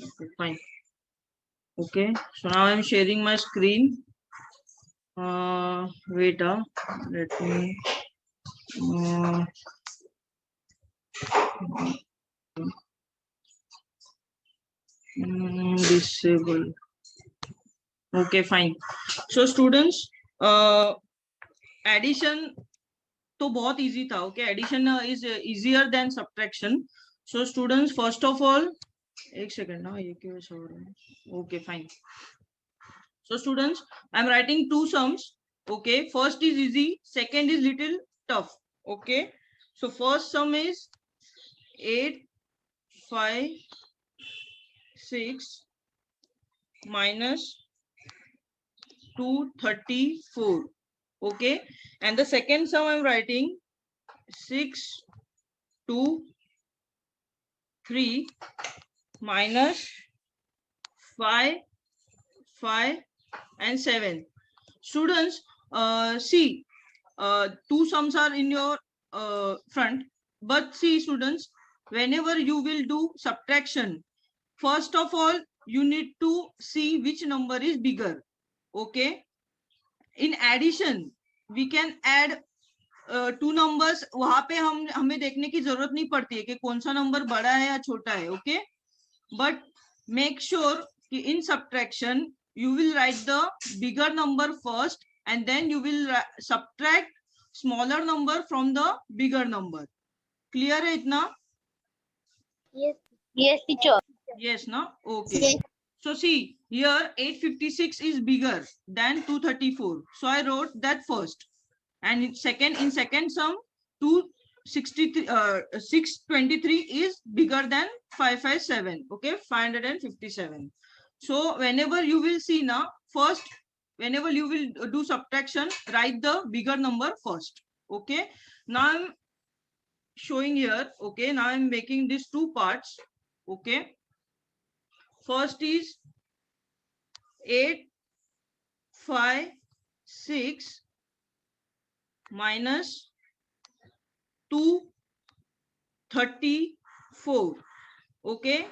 Okay, fine. Okay, so now I'm sharing my screen. Wait, let me disable. Okay, fine. So students, addition तो बहुत easy था. Okay, addition is easier than subtraction. So students, first of all, एक second ना, ये क्यों ऐसा हो रहा है? Okay, fine. So students, I'm writing two sums. Okay, first is easy, second is little tough. Okay, so first sum is 8, 5, 6 minus 234. Okay, and the second sum I'm writing 6, 2, 3 minus 5, 5 and 7. Students, see, two sums are in your front, but see students, whenever you will do subtraction, first of all you need to see which number is bigger. Okay, in addition we can add two numbers. वहां पे हमें देखने की जरूरत नहीं पड़ती है कि कौन सा नंबर बड़ा है या छोटा है. ओके, बट मेक श्योर कि इन subtraction you will write the bigger number first and then you will subtract smaller number from the bigger number. Clear है इतना? Yes, teacher. Yes, no? Okay. Yes. So see, here 856 is bigger than 234. So I wrote that first. And in second sum, 623 is bigger than 557. Okay, 557. So whenever you will see now, first, whenever you will do subtraction, write the bigger number first. Okay, now I'm showing here. Okay, now I'm making these two parts. Okay, first is 8, 5, 6 minus 234. Okay,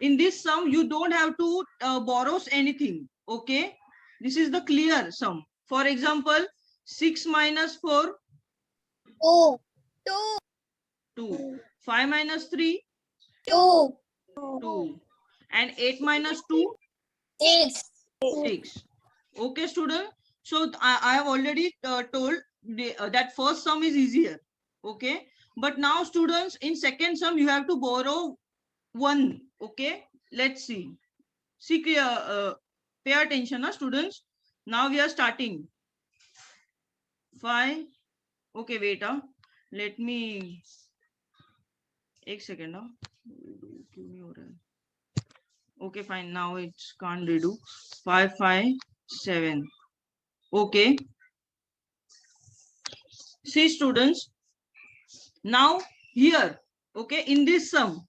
in this sum you don't have to borrow anything. Okay, this is the clear sum. For example, 6 minus 4, 2. 2. 5 minus 3, 2. 2. And 8 minus 2, 6. 6. Okay, student. So I have already told that first sum is easier. Okay, but now students, in second sum you have to borrow 1. Okay, let's see. See, pay attention, students. Now we are starting. 5. Okay, wait. Let me. एक second. क्यों नहीं हो रहा है? Okay, fine. Now it's can't redo. 5, 5, 7. Okay. See, students. Now here, okay, in this sum,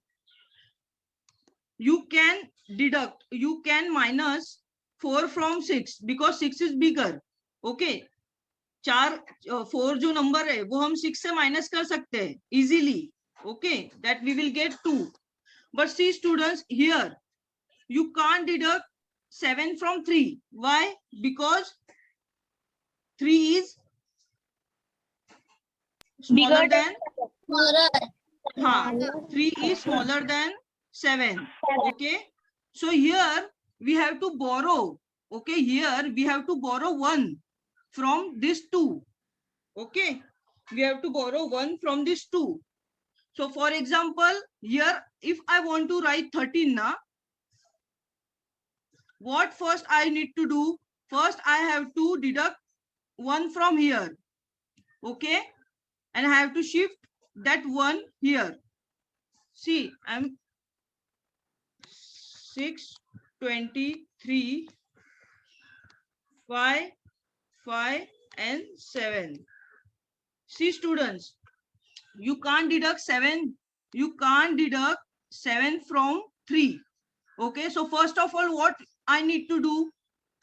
you can deduct, you can minus 4 from 6 because 6 is bigger. Okay, 4 जो number है वो हम 6 से minus कर सकते हैं easily. Okay, that we will get 2. But see students, here you can't deduct 7 from 3. Why? Because 3 is smaller than 3 is smaller than 7. Okay, so here we have to borrow. Okay, here we have to borrow 1 from this 2. Okay, we have to borrow 1 from this 2. So for example, here if I want to write 13 now, what first I need to do? First I have to deduct 1 from here. Okay, and I have to shift that 1 here. See, I'm 6, 23, 5, 5 and 7. See students, you can't deduct 7. You can't deduct 7 from 3. Okay, so first of all, what I need to do?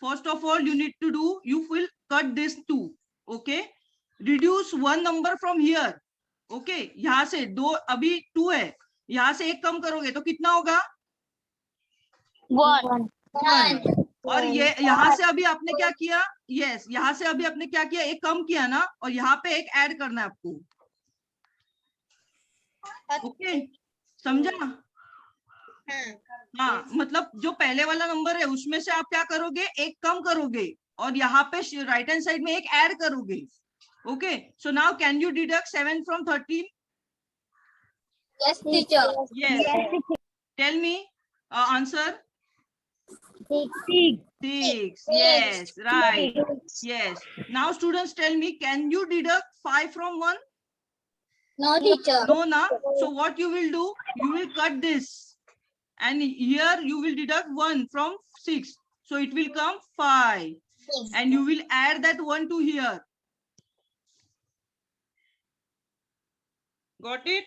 First of all, you need to do, you will cut this 2. Okay, reduce 1 number from here. Okay, यहाँ से 2 अभी 2 है, यहाँ से 1 कम करोगे तो कितना होगा? One. और ये यहाँ से अभी आपने क्या किया? यस, यहाँ से अभी आपने क्या किया? एक कम किया ना, और यहाँ पे एक ऐड करना है आपको. ओके, समझा? हाँ, मतलब जो पहले वाला नंबर है उसमें से आप क्या करोगे? एक कम करोगे और यहाँ पे राइट हैंड साइड में एक ऐड करोगे. Okay, so now can you deduct 7 from 13? Yes, teacher. Yes. Tell me answer. 6. 6. Yes, right. Yes. Now students, tell me, can you deduct 5 from 1? No, teacher. No, na. So what you will do? You will cut this, and here you will deduct 1 from 6. So it will come 5, and you will add that 1 to here. Got it?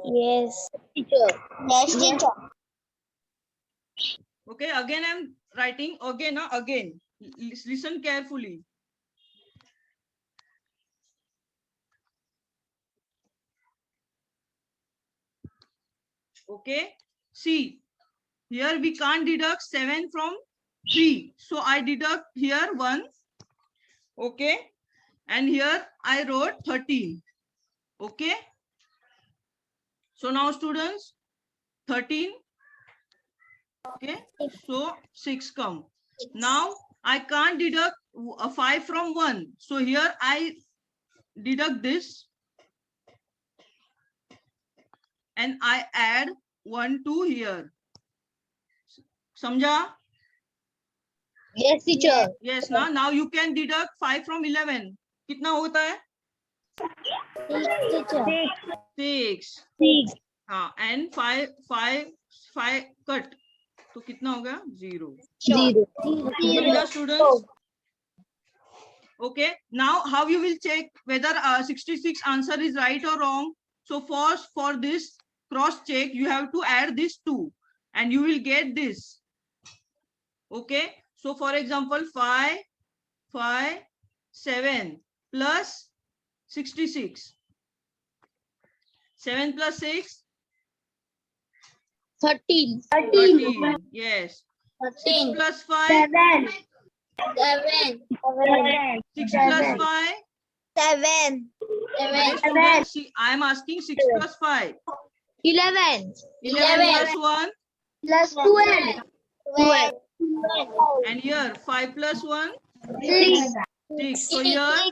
Yes, teacher. Yes, teacher. Okay, again I'm writing again. Again, listen carefully. Okay, see, here we can't deduct 7 from 3, so I deduct here 1. Okay, and here I wrote 13. Okay, so now students, 13. Okay, so 6 come. Now I can't deduct 5 from 1, so here I deduct this and I add 1 to here. Samjha? Yes, teacher. Yes, now you can deduct 5 from 11. कितना होता है? 6. 6. हाँ, and 5 cut. तो कितना होगा? 0. 0. समझा students? Okay, now how you will check whether 66 answer is right or wrong? So first, for this cross check, you have to add this 2 and you will get this. Okay, so for example, 5, 7 plus 66. 7 plus 6? 13. 13. Yes. 6 plus 5? 7. 6 plus 5? 7. See, I am asking 6 plus 5. 11. 11 plus 1? Plus 12. And here 5 plus 1? 6. 6. So here the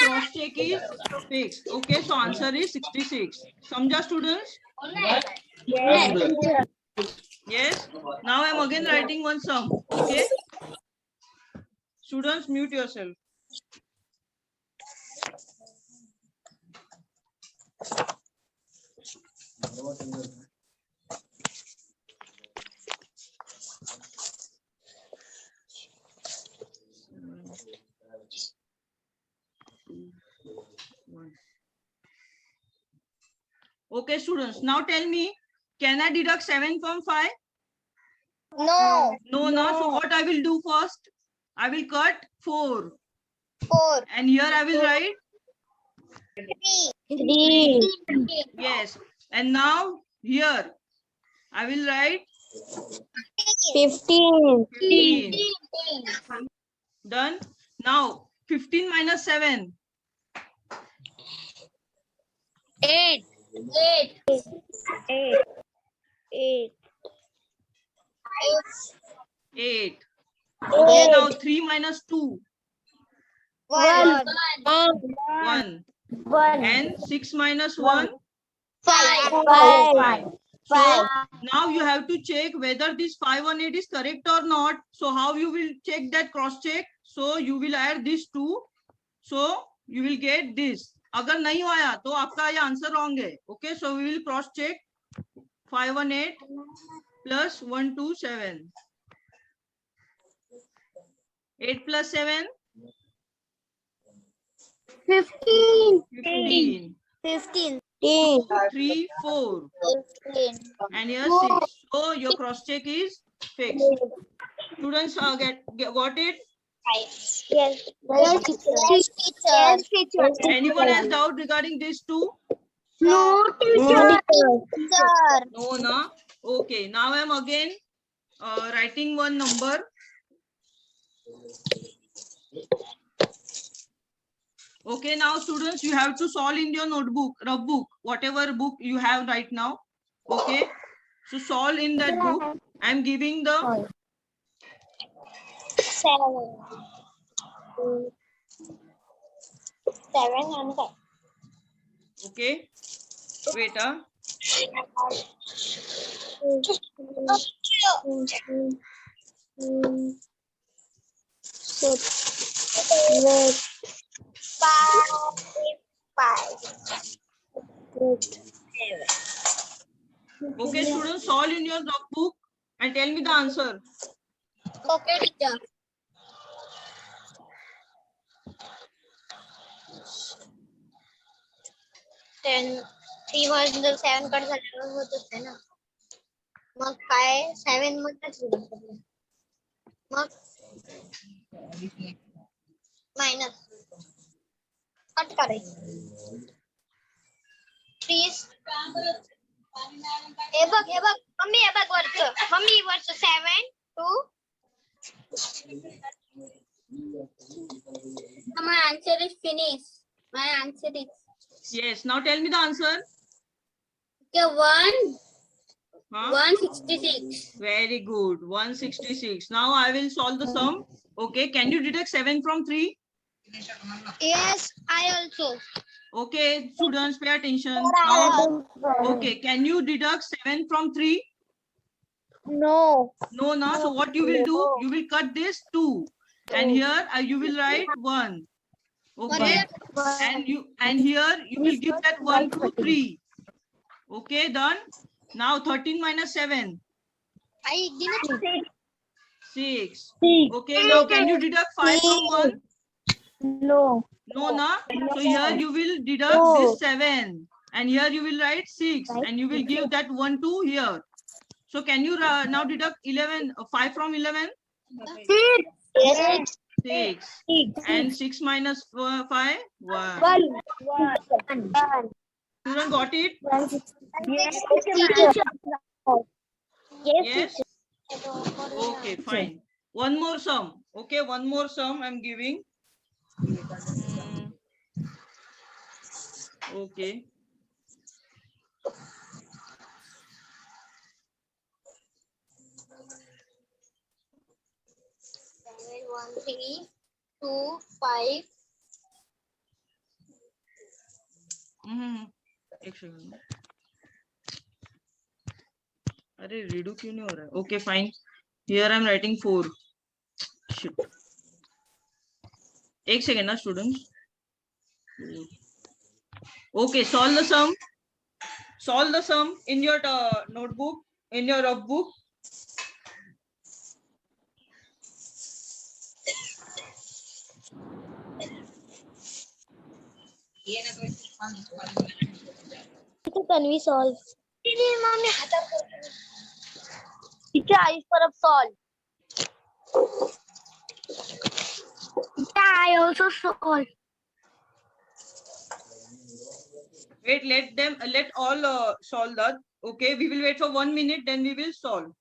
cross check is fixed. Okay, so answer is 66. Samjha students? Yes. Yes. Now I am again writing one sum. Okay. Students, mute yourself. Okay, students. Now tell me, can I deduct 7 from 5? No. No, no. So what I will do first? I will cut 4. 4. And here I will write 3. yes. And now here I will write 15. 15. Done. Now 15 minus 7. 8. 8. Okay, now 3 minus 2. 1. 1. And 6 minus 1. 5. 5. So now you have to check whether this 518 is correct or not. So how you will check that cross check? So you will add this 2. So you will get this. अगर नहीं आया तो आपका ये answer wrong है. Okay, so we will cross check. 518 plus 127. 8 plus 7. 15. 15. 15. 3, 4. 15. And here 6. So your cross check is fixed. Students got it? Yes. Yes, teacher. Anyone has doubt regarding these two? No, teacher. No, no. Okay, now I am again writing one number. Okay, now students, you have to solve in your notebook, rough book, whatever book you have right now. Okay, so solve in that book. I'm giving the 7. 7 and okay. Wait, okay, students, solve in your rough book and tell me the answer. Okay, teacher. 10 3 मधलं 7 cut झाल्यावर होत असते ना. मग काय 7 मधनच लिहिलं. मग minus cut करायचं. 30 हे बघ mummy हे बघ वरचं 7 2 my answer is finished. My answer is Yes, now tell me the answer. okay, 166. Very good, 166. Now I will solve the sum. Okay, can you deduct 7 from 3? Yes, I also. Okay, students, pay attention. Now, okay, can you deduct 7 from 3? No. No, no. So what you will do? You will cut this 2, and here you will write 1. Okay, and here you will give that 1 to 3. Okay, done. Now 13 minus 7. I didn't say 6. Okay, now can you deduct 5 from 1? no. No, na. So here you will deduct this 7, and here you will write 6, and you will give that 1 to here. So can you now deduct 5 from 11? Yes. 6. And 6 minus 5? 1. 1. Student got it? Yes, teacher. Yes. Okay, fine. One more sum. Okay, one more sum I'm giving. Okay. One, 3, 2, 5. एक second. अरे redo क्यों नहीं हो रहा है? Okay, fine. Here I'm writing 4. Shit. एक second ना students. Okay, solve the sum. Solve the sum in your notebook, in your rough book. Can we solve? Teacher, I for a solve. Teacher, I also solve. Wait, let all solve that. Okay, we will wait for 1 minute, then we will solve.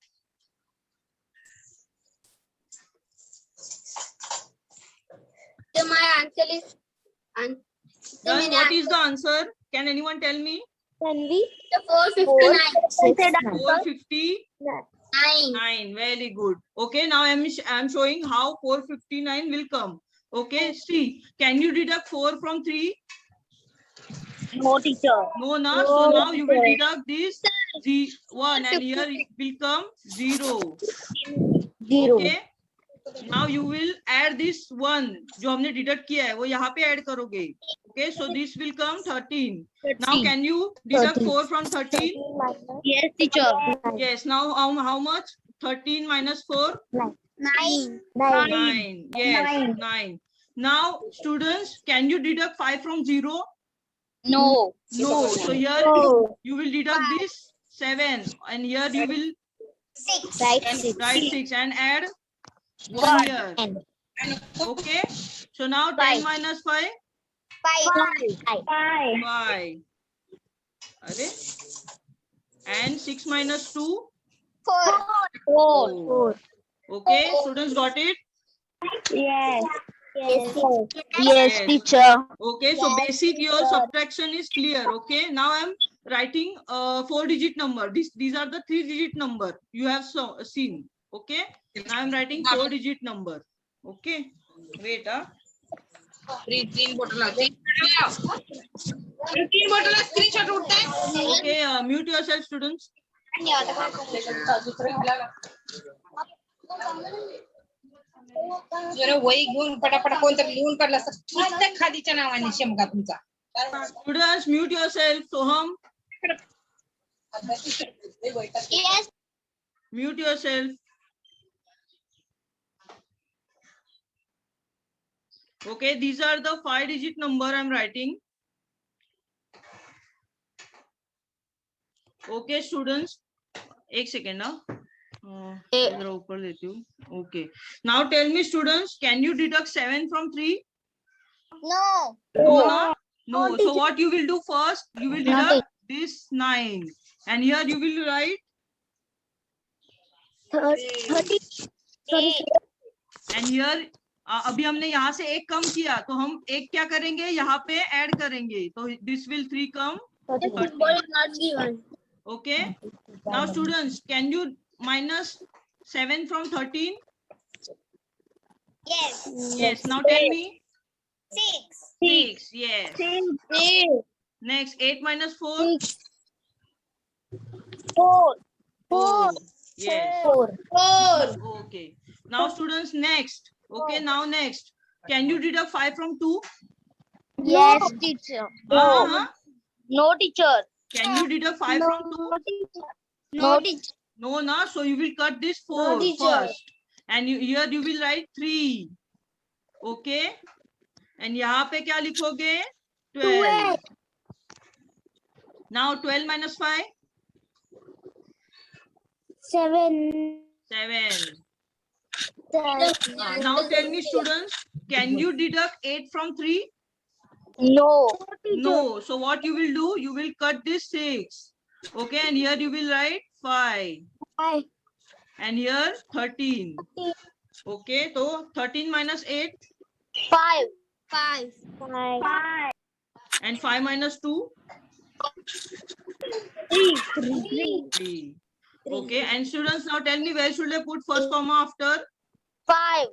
So my answer is. Then what is the answer? Can anyone tell me? Can we? 459. 459. Very good. Okay, now I'm showing how 459 will come. Okay, see, can you deduct 4 from 3? No, teacher. No, na. So now you will deduct this 1, and here it will come 0. 0. Okay. Now you will add this 1 जो हमने deduct किया है वो यहाँ पे add करोगे. Okay, so this will come 13. Now can you deduct 4 from 13? Yes, teacher. Yes. Now how much? 13 minus 4? 9. 9. Yes, 9. Now students, can you deduct 5 from 0? No. No. So here you will deduct this 7, and here you will 6. Right. write 6 and add 1 here. Okay. So now 10 minus 5? 5. 5. And 6 minus 2? Four. Okay, students got it? Yes. Yes. Yes. Teacher. Okay, so Yes, basic your teacher. subtraction is clear. Okay, now I'm writing 4-digit number. These are the 3-digit number you have seen. Okay, now I'm writing 4-digit number. Okay, wait. तीन बोतल screenshot उठता है Okay, mute yourself, students. जरा वही घेऊन पटापट कोणतरी लिहून काढला असं नुसतं खादीच्या नावाने शेमगा तुमचा Students, mute yourself. Soham, Yes. mute yourself. Okay, these are the 5-digit number I'm writing. Okay, students. एक second now. जरा ऊपर लेती हूँ. Okay. Now tell me, students, can you deduct 7 from 3? No. No, na? No. So what you will do first? You will deduct this 9, and here you will write, 30. and here अभी हमने यहाँ से एक कम किया तो हम एक क्या करेंगे यहाँ पे ऐड करेंगे तो this will 3 come 30. Okay. Now students, can you minus 7 from 13? Yes. Yes. Now tell me. 6. 6. Yes. Next, 8 minus 4. 4. Oh, yes. 4. Okay. Now students, next. Okay, now next. Can you deduct 5 from 2? Yes, teacher. Uh-huh. No, teacher. Can you deduct 5 from 2? No, teacher. No, na. So you will cut this 4 No, teacher. first. And here you will write 3. Okay. And यहाँ पे क्या लिखोगे? 12. Now 12 minus 5? 7. 7. Now tell me, students, can you deduct 8 from 3? No. No. So what you will do? You will cut this 6. Okay, and here you will write 5. 5. And here 13. Okay, so 13 minus 8 5. and 5 minus 2? 3. Okay, and students, now tell me, where should I put first comma after? 5.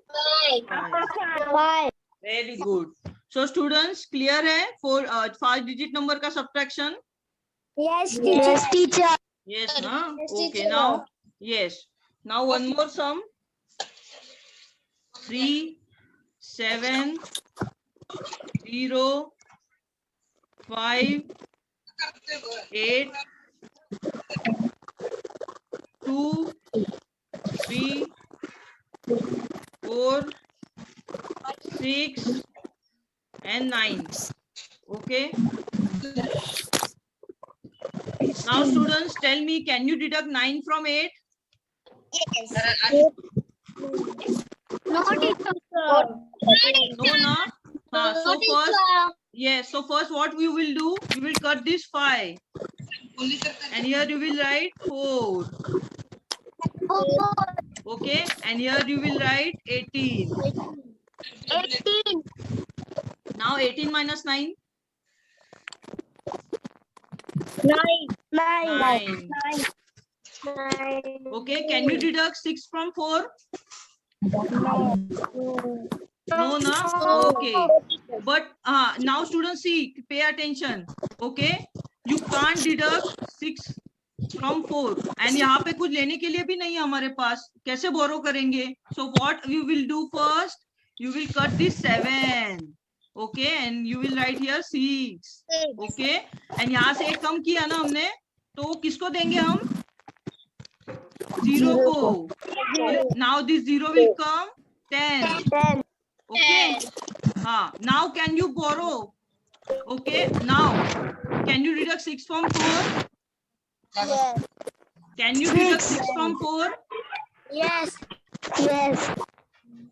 5. Very good. So students, clear है 5-digit number का subtraction? Yes, teacher. Yes, na? Yes, Okay, teacher. now, yes. Now one more sum. 3, 7, 0, 5, 8, 2, 3, 4, 6, and 9. Okay. Now students, tell me, can you deduct 9 from 8? Yes. No, teacher. No, na? So first, yes. So first, what we will do? We will cut this 5, and here you will write 4. Okay, and here you will write 18. 18. Now 18 minus 9. 9. 9. Okay, can you deduct 6 from 4? No, na? Okay. But now students, see, pay attention. Okay, you can't deduct 6 from 4. And यहाँ पे कुछ लेने के लिए भी नहीं है हमारे पास. कैसे borrow करेंगे? So what you will do first? You will cut this 7. Okay, and you will write here 6. Okay, and यहाँ से एक कम किया ना हमने, तो किसको देंगे हम? 0 को. Now this 0 will come 10. 10. Okay. Now can you borrow? Okay. Now can you deduct 6 from 4? Yes. Can you deduct 6 from 4? Yes. Yes.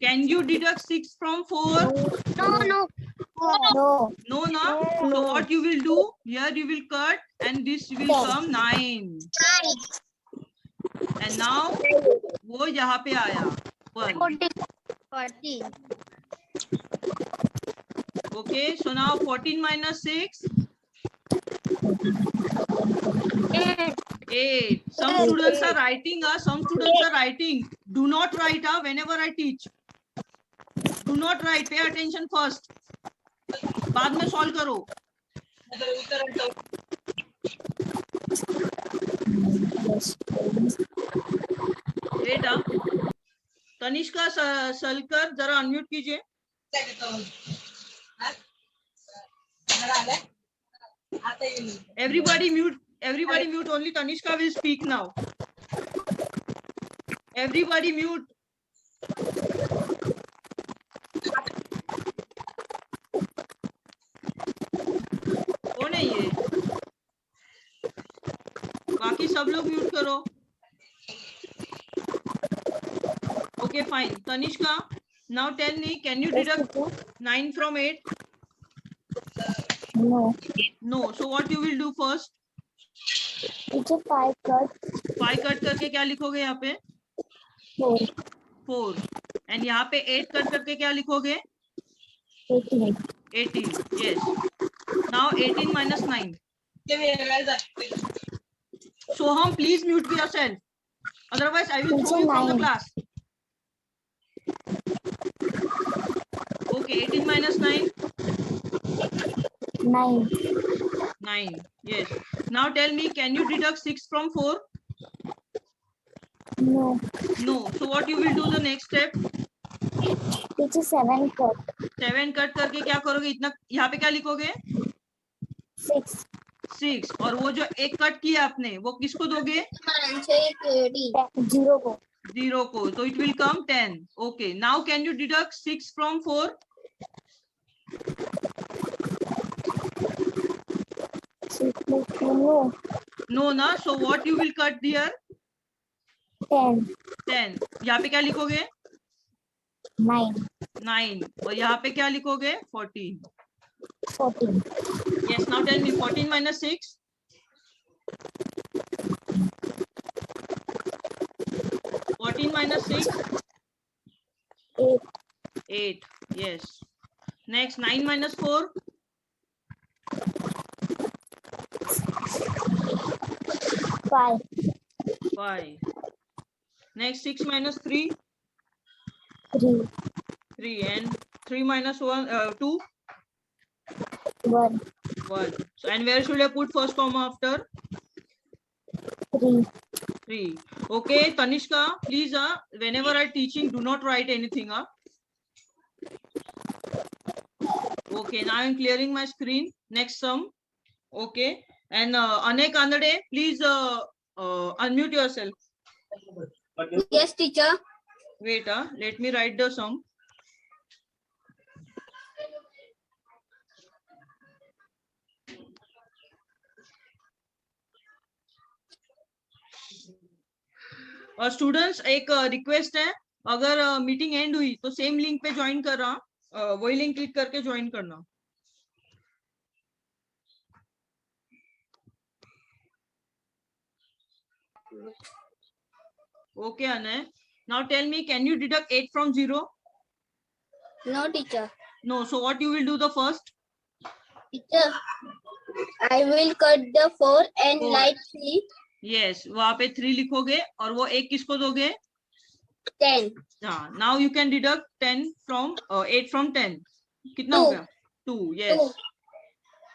Can you deduct 6 from 4? No. No, na? So what you will do? Here you will cut and this will come 9. And now वो यहाँ पे आया 1. 14. Okay, so now 14 minus 6, 8. Some students are writing, some students are writing. Do not write whenever I teach. Do not write. Pay attention first. बाद में solve करो. Wait Tanishka सलकर जरा unmute कीजिए. Everybody mute. Everybody mute. Only Tanishka will speak now. Everybody mute. कौन है ये? बाकी सब लोग म्यूट करो. Okay, fine. Tanishka, now tell me, can you deduct 9 from 8? No. No. So what you will do first? It's a 5 cut. 5 cut करके क्या लिखोगे यहाँ पे? 4. 4. एंड यहाँ पे 8 कट करके क्या लिखोगे? 18. 18. Yes. Now 18 minus 9. Soham, please mute yourself. Otherwise, I will throw you from the class. Okay, 18 minus 9. 9. 9. Yes. Now tell me, can you deduct 6 from 4? No. No. So what you will do the next step? It's a 7 cut. 7 cut करके क्या करोगे? इतना यहाँ पे क्या लिखोगे? 6. 6. और वो जो एक कट किया आपने वो किसको दोगे? 0 को. 0 को. So it will come 10. Okay. Now can you deduct 6 from 4? 6 plus 2. No. No, na. So what you will cut here? 10. 10. यहाँ पे क्या लिखोगे? 9. 9. और यहाँ पे क्या लिखोगे? 14. 14. Yes. Now tell me, 14 minus 6. 14 minus 6. 8. 8. Yes. Next, 9 minus 4. 5. 5. Next, 6 minus 3. 3. 3. And 3 minus 1, 2. 1. 1. So, and where should I put first comma after? 3. 3. Okay, Tanishka, please, whenever I'm teaching, do not write anything. Okay, now I'm clearing my screen. Next sum. Okay. And Anek Andade, please unmute yourself. Yes, teacher. Wait, let me write the sum. और students एक request है, अगर meeting and हुई तो same link पे join कर रहा, वही लिंक क्लिक करके ज्वाइन करना. Okay, Anay. Now tell me, can you deduct 8 from 0? No, teacher. No. So what you will do the first? Teacher, I will cut the 4 and 4. write 3. Yes, वहाँ पे 3 लिखोगे और वो 1 किसको दोगे? 10. हाँ. Now you can deduct 10 from 8 from 10. कितना 2. हो गया? 2. Yes. 2.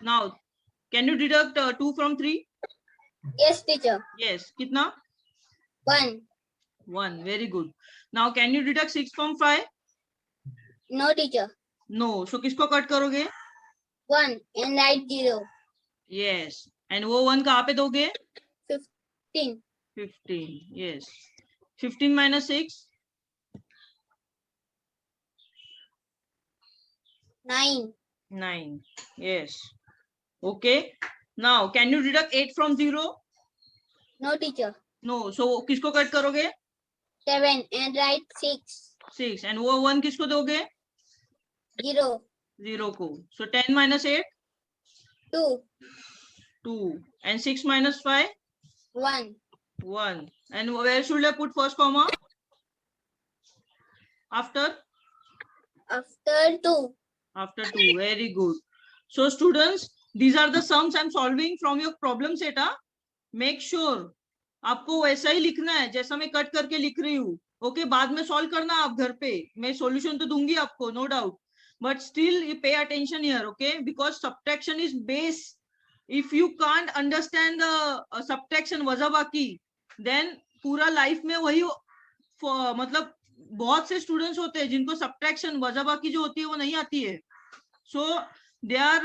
Now can you deduct 2 from 3? Yes, teacher. Yes. कितना? 1. 1. Very good. Now can you deduct 6 from 5? No, teacher. No. So किसको कट करोगे? 1 and write 0. Yes. And वो 1 कहाँ पे दोगे? 15. 15. Yes. 15 minus 6. 9. 9. Yes. Okay. Now can you deduct 8 from 0? No, teacher. No. So किसको cut करोगे? 7 and write 6. 6. And वो 1 किसको दोगे? 0. 0 को. So 10 minus 8? 2. 2. And 6 minus 5? 1. 1. And where should I put first comma? After? After 2. After 2. Very good. So students, these are the sums I'm solving from your problem set. Make sure आपको वैसा ही लिखना है जैसा मैं कट करके लिख रही हूँ. ओके, बाद में सॉल्व करना आप घर पे. मैं सॉल्यूशन तो दूंगी आपको, no doubt, but still you pay attention here, okay, because subtraction is base. If you can't understand the subtraction वजाबाकी, then पूरा लाइफ में वही मतलब बहुत से स्टूडेंट्स होते हैं जिनको सब्ट्रैक्शन वजाबाकी जो होती है वो नहीं आती है. So they are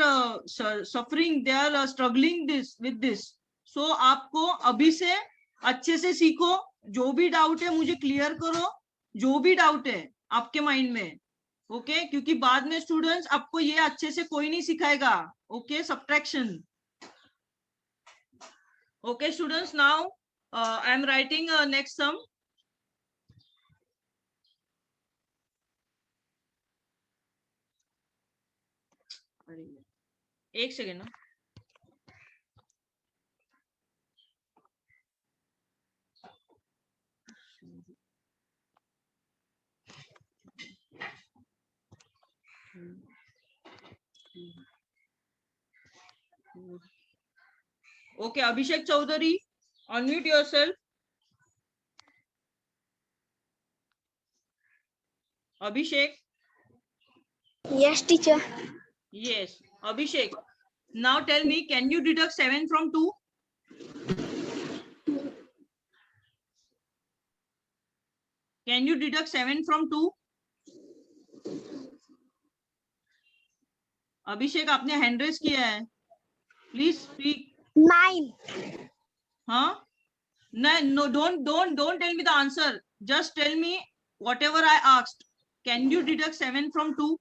suffering, they are struggling this with this. सो आपको अभी से अच्छे से सीखो. जो भी डाउट है मुझे क्लियर करो, जो भी डाउट है आपके माइंड में. ओके, क्योंकि बाद में स्टूडेंट्स आपको ये अच्छे से कोई नहीं सिखाएगा. Okay, subtraction. Okay students, now I am writing next sum. एक सेकेंड ना. Okay, Abhishek Chaudhary, unmute yourself. Abhishek. Yes, teacher. Yes, Abhishek. Now tell me, can you deduct 7 from 2? Can you deduct 7 from 2? अभिषेक, आपने hand raise किया है. Please speak. 9. हाँ, no, don't tell me the answer. Just tell me whatever I asked. Can you deduct 7 from 2?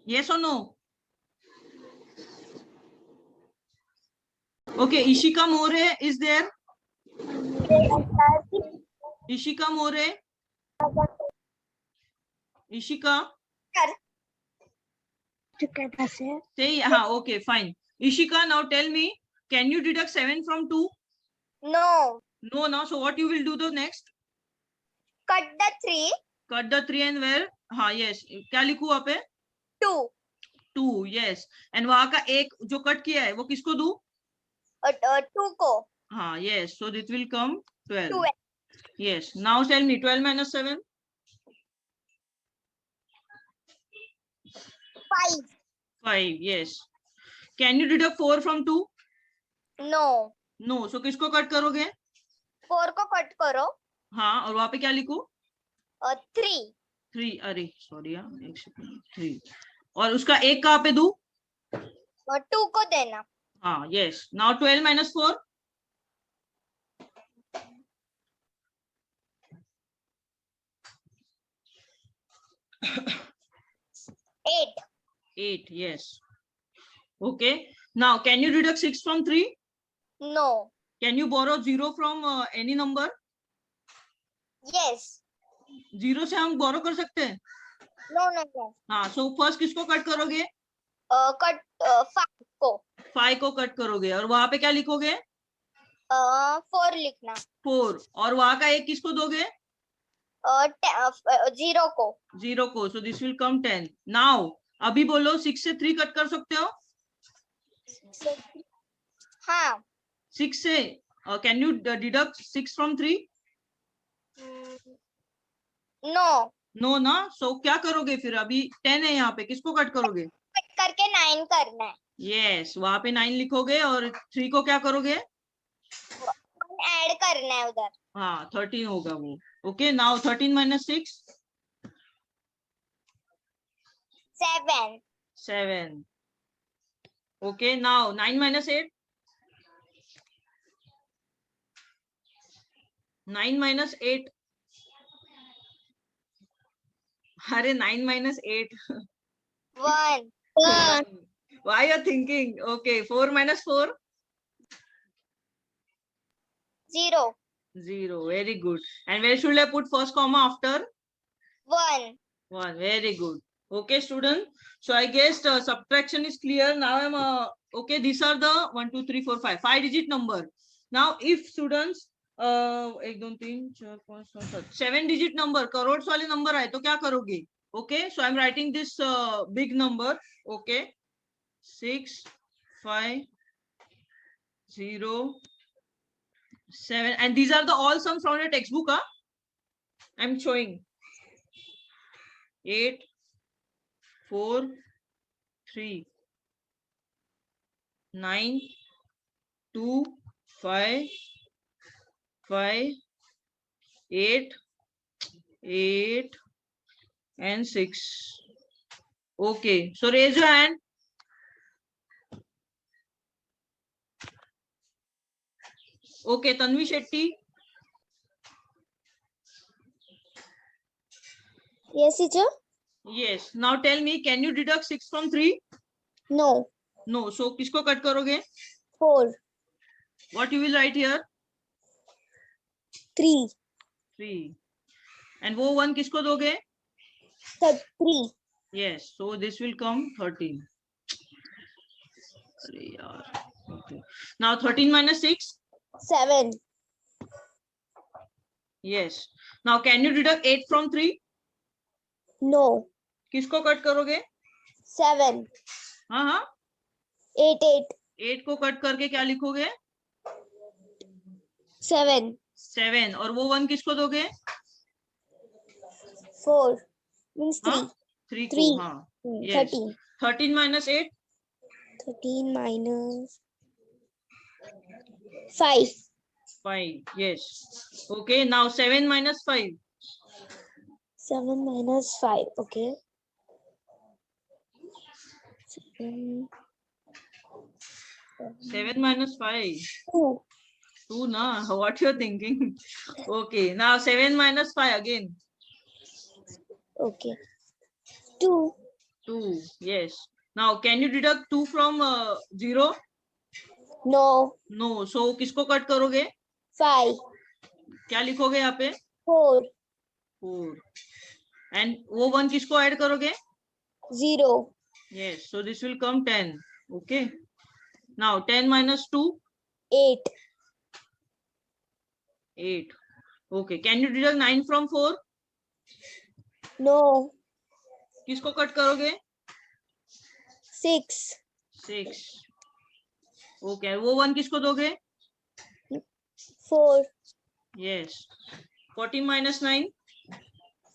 Yes or no? Okay, Ishika More is there. Ishika More. Ishika. Say, okay, fine. Ishika, now tell me, can you deduct 7 from 2? No. No, now, so what you will do the next? Cut the 3. Cut the 3 and where? हाँ, yes. क्या लिखूं वहाँ पे? 2. 2, yes. And वहाँ का एक जो cut किया है वो किसको दूं? 2 को. हाँ, yes. So it will come 12. 12. Yes. Now tell me 12 minus 7. 5. 5, yes. Can you deduct 4 from 2? No. No. So किसको कट करोगे? 4 को कट करो. हाँ, और वहाँ पे क्या लिखूं? 3. 3, अरे सॉरी यार, एक सेकंड. 3. और उसका एक कहाँ पे दूं? 2 को देना. हाँ, yes. Now 12 minus 4. 8. 8, yes. Okay. Now, can you deduct 6 from 3? No. Can you borrow 0 from any number? Yes. 0 से हम borrow कर सकते हैं? No. हाँ, so first किसको कट करोगे? कट 5 को. 5 को कट करोगे और वहां पे क्या लिखोगे? 4 लिखना. 4. और वहां का एक किसको दोगे? 0 को. 0 को. So this will come 10. Now, अभी बोलो 6 से 3 कट कर सकते हो? हाँ. 6 से can you deduct 6 from 3? No. No ना. So क्या करोगे फिर? अभी 10 है यहाँ पे, किसको कट करोगे? कट करके 9 करना है. Yes, वहां पे 9 लिखोगे और 3 को क्या करोगे? ऐड करना है उधर. हाँ, 13 होगा वो. Okay, now 13 minus 6. 7. 7. Okay, now 9 minus 8. 9 minus 8. अरे 9 minus 8. 1. Why you're thinking? Okay, 4 minus 4. 0. 0. Very good. And where should I put first comma after? 1. 1. Very good. Okay, student. So I guess subtraction is clear. Now I'm okay. These are the 1, 2, 3, 4, 5 5-digit number. Now if students 1, 2, 3, 4, 5, 6, 7 7-digit number crore वाले number आए तो क्या करोगे? Okay, so I'm writing this big number. Okay, 6, 5, 0, 7, and these are the all sums from your textbook. I'm showing 8, 4, 3, 9, 2, 5, 5, 8, 8, and 6. Okay, so raise your hand. Okay, Tanvi Shetty. Yes, teacher. Yes. Now tell me, can you deduct 6 from 3? No. No. So किसको cut करोगे? 4. What you will write here? 3. 3. And वो 1 किसको दोगे? 3. Yes. So this will come 13. अरे यार. Okay. Now 13 minus 6? 7. Yes. Now can you deduct 8 from 3? No. किसको cut करोगे? 7. हाँ हाँ. 8. 8. 8 को cut करके क्या लिखोगे? 7. 7. और वो 1 किसको दोगे? 4. Means 3. हाँ? 3 को. 3. हाँ. Yes. 13. 13 minus 8? 13 minus 5. 5. Yes. Okay. Now 7 minus 5. 7 minus 5. Okay. 7. 7 minus 5. 2. 2 na. What you're thinking? Okay. Now 7 minus 5 again. Okay. 2. 2. Yes. Now can you deduct 2 from 0? No. No. So किसको cut करोगे? 5. क्या लिखोगे यहाँ पे? 4. 4. And वो 1 किसको add करोगे? 0. Yes. So this will come 10. Okay. Now 10 minus 2? 8. 8. Okay. Can you deduct 9 from 4? No. किसको cut करोगे? 6. 6. Okay. वो 1 किसको दोगे? 4. Yes. 14 minus 9?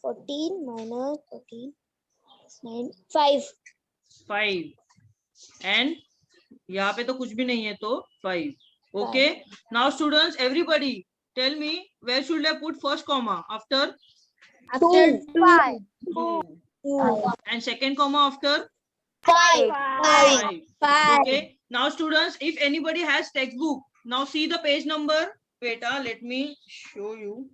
14 minus 14. 9. 5. 5. And यहाँ पे तो कुछ भी नहीं है तो 5. Okay. Now students, everybody tell me where should I put first comma after? After 5. 2. 2. And second comma after? 5. 5. 5. Okay. Now students, if anybody has textbook, now see the page number. Wait, let me show you.